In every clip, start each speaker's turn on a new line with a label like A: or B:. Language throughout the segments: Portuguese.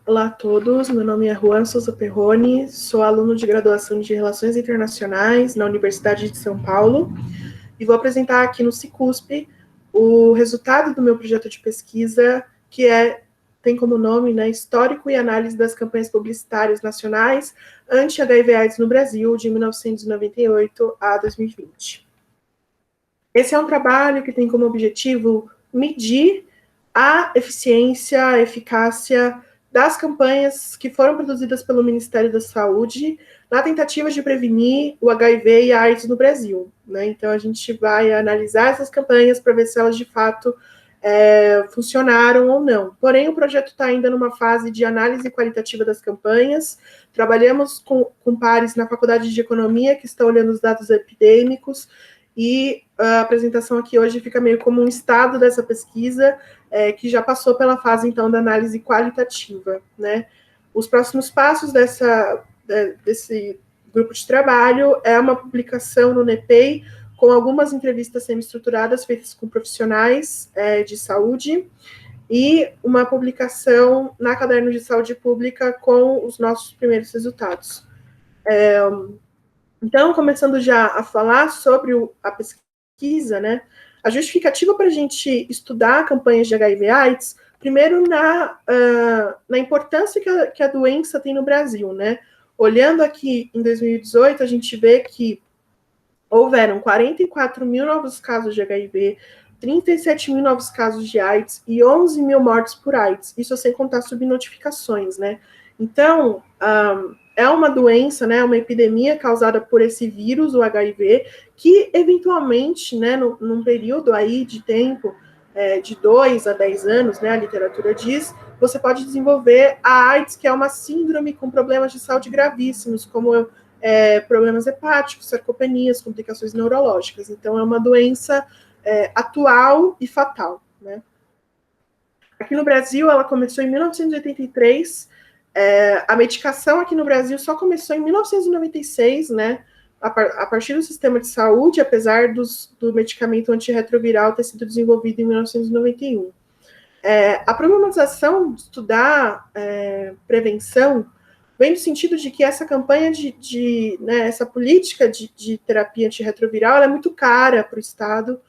A: Olá a todos, meu nome é Juan Souza Perrone, sou aluno de graduação de Relações Internacionais na Universidade de São Paulo e vou apresentar aqui no Cicusp o resultado do meu projeto de pesquisa, que tem como nome, né, Histórico e Análise das Campanhas Publicitárias Nacionais anti-HIV/AIDS no Brasil, de 1998 a 2020. Esse é um trabalho que tem como objetivo medir a eficiência, a eficácia das campanhas que foram produzidas pelo Ministério da Saúde na tentativa de prevenir o HIV e a AIDS no Brasil, né? Então, a gente vai analisar essas campanhas para ver se elas, de fato, funcionaram ou não. Porém, o projeto está ainda numa fase de análise qualitativa das campanhas. Trabalhamos com pares na Faculdade de Economia, que estão olhando os dados epidêmicos, e a apresentação aqui hoje fica meio como um estado dessa pesquisa, que já passou pela fase, então, da análise qualitativa, né? Os próximos passos desse grupo de trabalho é uma publicação no NEPEI, com algumas entrevistas semi-estruturadas feitas com profissionais de saúde, e uma publicação na Caderno de Saúde Pública com os nossos primeiros resultados. Então, começando já a falar sobre a pesquisa, né? A justificativa para a gente estudar campanhas de HIV/AIDS, primeiro na importância que a doença tem no Brasil, né? Olhando aqui em 2018, a gente vê que houveram 44 mil novos casos de HIV, 37 mil novos casos de AIDS e 11 mil mortes por AIDS. Isso sem contar subnotificações, né? Então, é uma doença, né, uma epidemia causada por esse vírus, o HIV, que eventualmente, né, num período aí de tempo, de 2 a 10 anos, né, a literatura diz, você pode desenvolver a AIDS, que é uma síndrome com problemas de saúde gravíssimos, como problemas hepáticos, sarcopenias, complicações neurológicas. Então, é uma doença atual e fatal, né? Aqui no Brasil, ela começou em 1983, a medicação aqui no Brasil só começou em 1996, né? A partir do sistema de saúde, apesar do medicamento antirretroviral ter sido desenvolvido em 1991. A problematização de estudar prevenção vem no sentido de que essa campanha né, essa política de terapia antirretroviral é muito cara para o Estado,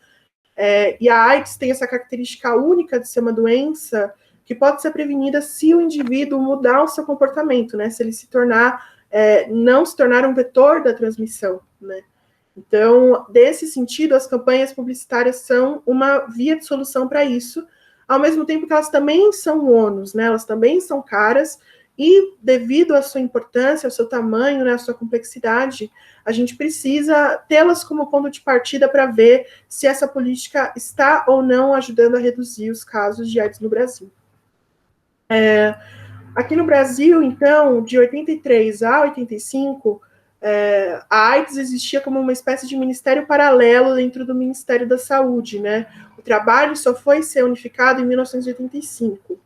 A: e a AIDS tem essa característica única de ser uma doença que pode ser prevenida se o indivíduo mudar o seu comportamento, né? Se ele não se tornar um vetor da transmissão, né? Então, desse sentido, as campanhas publicitárias são uma via de solução para isso, ao mesmo tempo que elas também são ônus, né? Elas também são caras, e devido à sua importância, ao seu tamanho, né, à sua complexidade, a gente precisa tê-las como ponto de partida para ver se essa política está ou não ajudando a reduzir os casos de AIDS no Brasil. Aqui no Brasil, então, de 83 a 85, a AIDS existia como uma espécie de ministério paralelo dentro do Ministério da Saúde, né? O trabalho só foi ser unificado em 1985.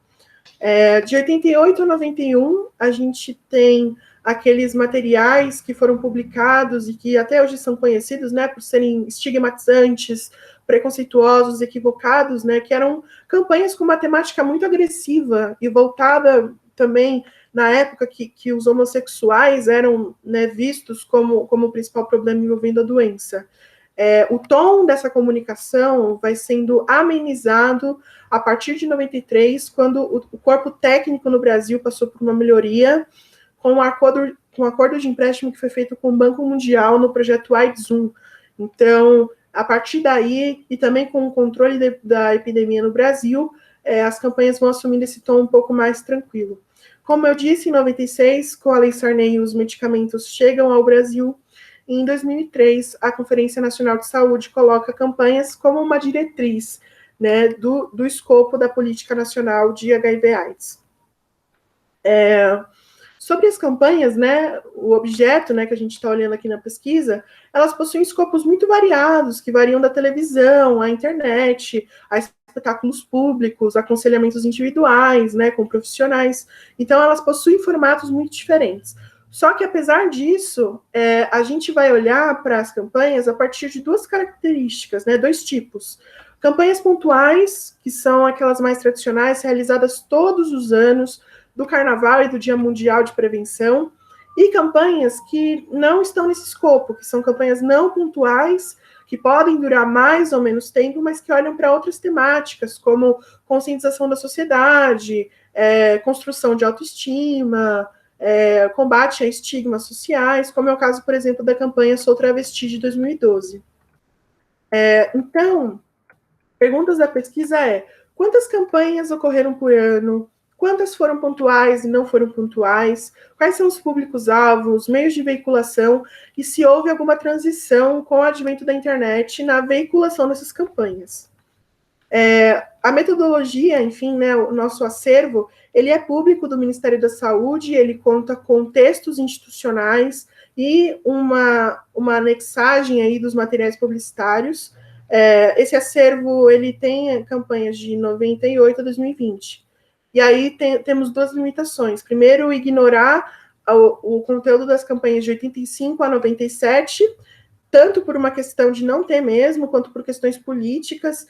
A: De 88 a 91, a gente tem aqueles materiais que foram publicados e que até hoje são conhecidos, né, por serem estigmatizantes, preconceituosos, equivocados, né, que eram campanhas com uma temática muito agressiva e voltada também na época que os homossexuais eram, né, vistos como o principal problema envolvendo a doença. O tom dessa comunicação vai sendo amenizado a partir de 93, quando o corpo técnico no Brasil passou por uma melhoria com um acordo de empréstimo que foi feito com o Banco Mundial no projeto AIDS-1. Então, a partir daí, e também com o controle da epidemia no Brasil, as campanhas vão assumindo esse tom um pouco mais tranquilo. Como eu disse, em 96, com a Lei Sarney, os medicamentos chegam ao Brasil. E em 2003, a Conferência Nacional de Saúde coloca campanhas como uma diretriz, né, do escopo da Política Nacional de HIV/AIDS. Sobre as campanhas, né, o objeto, né, que a gente está olhando aqui na pesquisa, elas possuem escopos muito variados, que variam da televisão, à internet, a espetáculos públicos, aconselhamentos individuais, né, com profissionais. Então, elas possuem formatos muito diferentes. Só que, apesar disso, a gente vai olhar para as campanhas a partir de duas características, né, dois tipos. Campanhas pontuais, que são aquelas mais tradicionais, realizadas todos os anos, do Carnaval e do Dia Mundial de Prevenção, e campanhas que não estão nesse escopo, que são campanhas não pontuais, que podem durar mais ou menos tempo, mas que olham para outras temáticas, como conscientização da sociedade, construção de autoestima, combate a estigmas sociais, como é o caso, por exemplo, da campanha Sou Travesti de 2012. Então, perguntas da pesquisa quantas campanhas ocorreram por ano? Quantas foram pontuais e não foram pontuais? Quais são os públicos-alvos, meios de veiculação? E se houve alguma transição com o advento da internet na veiculação dessas campanhas? A metodologia, enfim, né, o nosso acervo, ele é público do Ministério da Saúde, ele conta com textos institucionais e uma anexagem aí dos materiais publicitários. Esse acervo, ele tem campanhas de 98 a 2020. E aí temos duas limitações. Primeiro, ignorar o conteúdo das campanhas de 85 a 97, tanto por uma questão de não ter mesmo, quanto por questões políticas,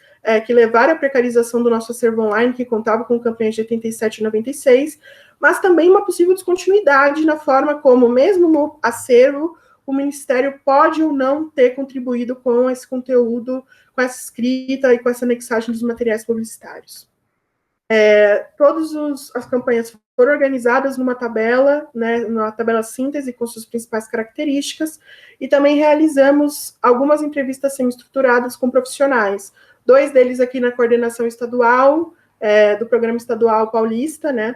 A: que levaram à precarização do nosso acervo online, que contava com campanhas de 87 e 96, mas também uma possível descontinuidade na forma como, mesmo no acervo, o Ministério pode ou não ter contribuído com esse conteúdo, com essa escrita e com essa anexagem dos materiais publicitários. Todas as campanhas foram organizadas numa tabela, né, numa tabela síntese com suas principais características, e também realizamos algumas entrevistas semi-estruturadas com profissionais. 2 deles aqui na coordenação estadual, do Programa Estadual Paulista, né,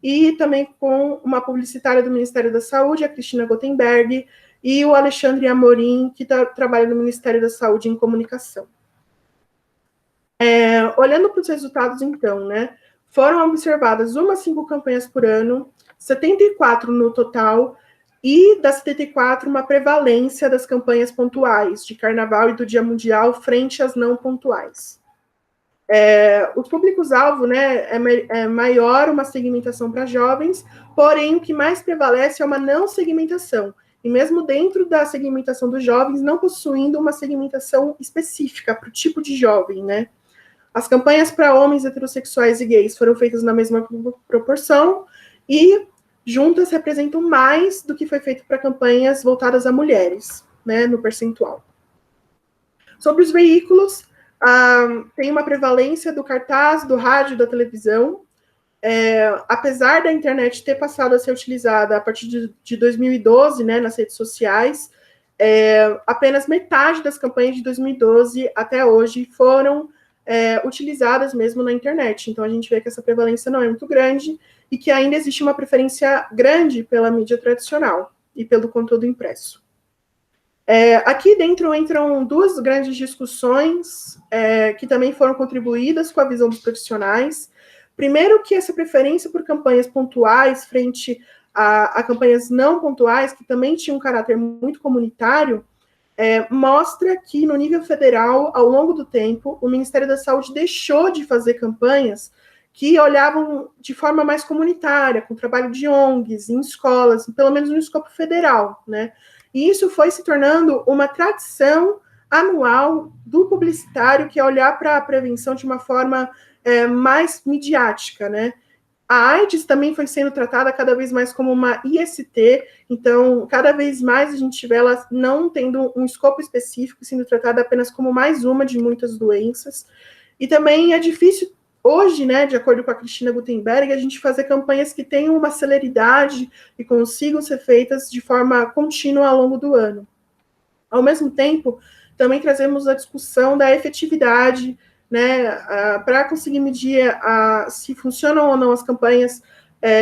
A: e também com uma publicitária do Ministério da Saúde, a Cristina Gottenberg, e o Alexandre Amorim, que trabalha no Ministério da Saúde em Comunicação. Olhando para os resultados, então, né, foram observadas 5 campanhas por ano, 74 no total, e das 74, uma prevalência das campanhas pontuais, de Carnaval e do Dia Mundial, frente às não pontuais. Os públicos-alvo, né, é maior uma segmentação para jovens, porém, o que mais prevalece é uma não segmentação, e mesmo dentro da segmentação dos jovens, não possuindo uma segmentação específica para o tipo de jovem, né. As campanhas para homens heterossexuais e gays foram feitas na mesma proporção e juntas representam mais do que foi feito para campanhas voltadas a mulheres, né, no percentual. Sobre os veículos, tem uma prevalência do cartaz, do rádio, da televisão. Apesar da internet ter passado a ser utilizada a partir de 2012, né, nas redes sociais, apenas metade das campanhas de 2012 até hoje foram utilizadas mesmo na internet. Então, a gente vê que essa prevalência não é muito grande e que ainda existe uma preferência grande pela mídia tradicional e pelo conteúdo impresso. Aqui dentro entram 2 grandes discussões que também foram contribuídas com a visão dos profissionais. Primeiro, que essa preferência por campanhas pontuais frente a campanhas não pontuais, que também tinham um caráter muito comunitário, mostra que, no nível federal, ao longo do tempo, o Ministério da Saúde deixou de fazer campanhas que olhavam de forma mais comunitária, com trabalho de ONGs, em escolas, pelo menos no escopo federal, né? E isso foi se tornando uma tradição anual do publicitário, que é olhar para a prevenção de uma forma mais midiática, né? A AIDS também foi sendo tratada cada vez mais como uma IST, então, cada vez mais a gente vê ela não tendo um escopo específico, sendo tratada apenas como mais uma de muitas doenças. E também é difícil, hoje, né, de acordo com a Cristina Guttenberg, a gente fazer campanhas que tenham uma celeridade e consigam ser feitas de forma contínua ao longo do ano. Ao mesmo tempo, também trazemos a discussão da efetividade, né, para conseguir medir se funcionam ou não as campanhas.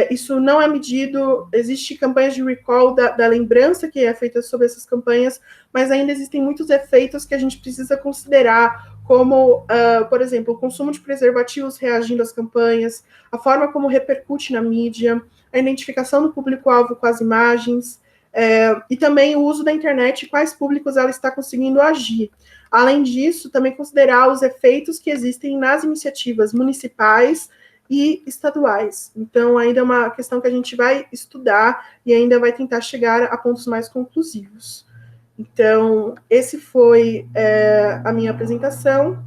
A: Isso não é medido, existe campanhas de recall da lembrança que é feita sobre essas campanhas, mas ainda existem muitos efeitos que a gente precisa considerar, como, por exemplo, o consumo de preservativos reagindo às campanhas, a forma como repercute na mídia, a identificação do público-alvo com as imagens, e também o uso da internet e quais públicos ela está conseguindo agir. Além disso, também considerar os efeitos que existem nas iniciativas municipais e estaduais. Então, ainda é uma questão que a gente vai estudar e ainda vai tentar chegar a pontos mais conclusivos. Então, esse foi a minha apresentação.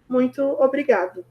A: Muito obrigado.